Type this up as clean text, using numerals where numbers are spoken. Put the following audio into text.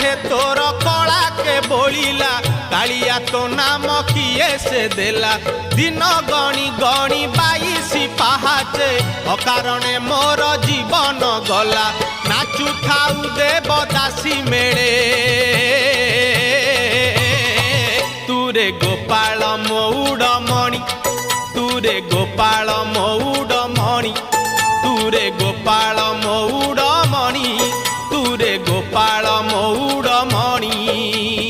रे तोर कला के बोलिला कालिया तो नाम किए से देला दिन गणी गणी 22 पाहाचे अकारणे मोर जीवन गला नाचु थाउ देवदासी मेले तुरे गोपाल मौड़मणि तुरे गोपाल मौड़मणि तुरे गोपाल मौड़मणि तुरे गोपाल मौड़मणि।